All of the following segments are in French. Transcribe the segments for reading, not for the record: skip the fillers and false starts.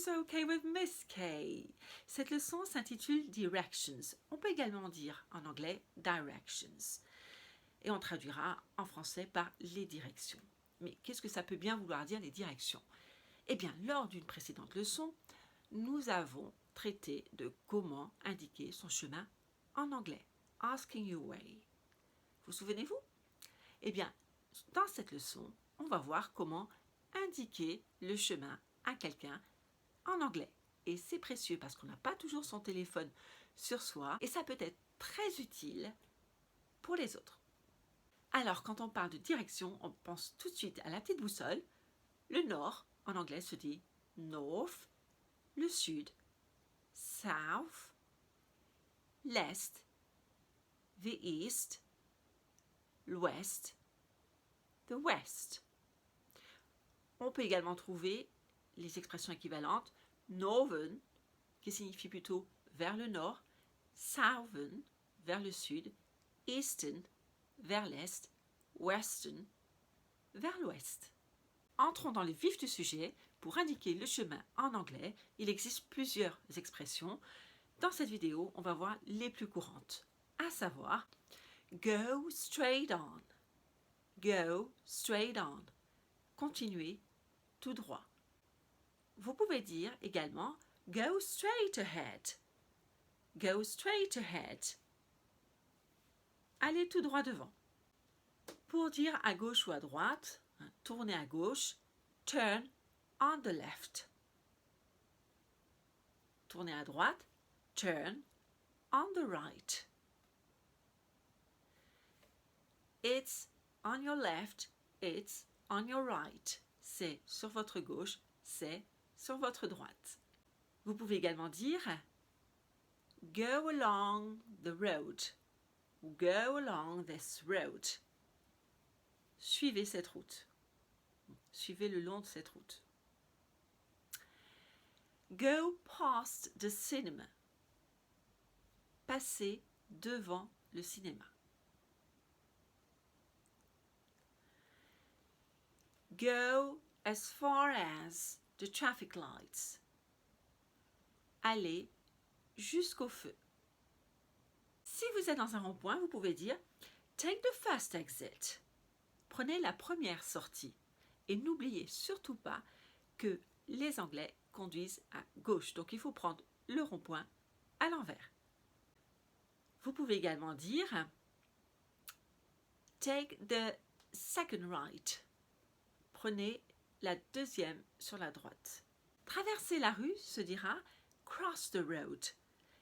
okay with Miss K. Cette leçon s'intitule Directions. On peut également dire en anglais Directions. Et on traduira en français par les directions. Mais qu'est-ce que ça peut bien vouloir dire les directions? Eh bien, lors d'une précédente leçon, nous avons traité de comment indiquer son chemin en anglais. Asking your way. Vous souvenez-vous? Eh bien, dans cette leçon, on va voir comment indiquer le chemin à quelqu'un en anglais. Et c'est précieux parce qu'on n'a pas toujours son téléphone sur soi et ça peut être très utile pour les autres. Alors, quand on parle de direction, on pense tout de suite à la petite boussole. Le nord, en anglais, se dit north. Le sud, south. L'est, the east. L'ouest, the west. On peut également trouver les expressions équivalentes northern, qui signifie plutôt vers le nord, southern, vers le sud, eastern, vers l'est, western, vers l'ouest. Entrons dans le vif du sujet. Pour indiquer le chemin en anglais, il existe plusieurs expressions. Dans cette vidéo, on va voir les plus courantes, à savoir go straight on, go straight on, continuez tout droit. Vous pouvez dire également go straight ahead, go straight ahead, allez tout droit devant. Pour dire à gauche ou à droite, tournez à gauche, turn on the left. Tournez à droite, turn on the right. It's on your left, it's on your right. C'est sur votre gauche, c'est sur votre droite. Vous pouvez également dire go along the road, go along this road. Suivez cette route. Suivez le long de cette route. Go past the cinema. Passez devant le cinéma. Go as far as the traffic lights. Allez jusqu'au feu. Si vous êtes dans un rond-point, vous pouvez dire take the first exit. Prenez la première sortie. Et n'oubliez surtout pas que les Anglais conduisent à gauche. Donc il faut prendre le rond-point à l'envers. Vous pouvez également dire take the second right. Prenez la deuxième sur la droite. Traverser la rue se dira cross the road.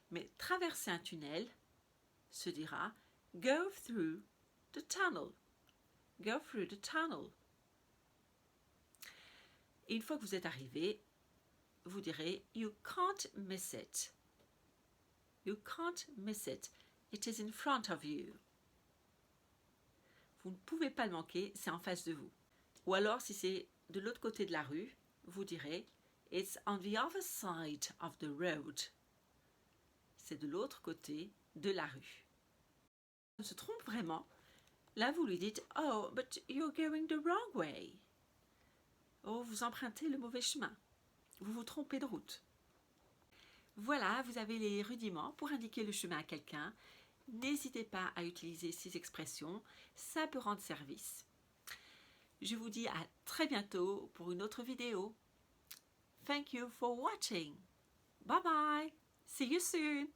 Mais traverser un tunnel se dira go through the tunnel. Go through the tunnel. Et une fois que vous êtes arrivé, vous direz you can't miss it. You can't miss it. It is in front of you. Vous ne pouvez pas le manquer, c'est en face de vous. Ou alors, si c'est de l'autre côté de la rue, vous direz it's on the other side of the road. C'est de l'autre côté de la rue. On se trompe vraiment. Là, vous lui dites oh, but you're going the wrong way. Oh, vous empruntez le mauvais chemin. Vous vous trompez de route. Voilà, vous avez les rudiments pour indiquer le chemin à quelqu'un. N'hésitez pas à utiliser ces expressions, ça peut rendre service. Je vous dis à très bientôt pour une autre vidéo. Thank you for watching. Bye bye. See you soon.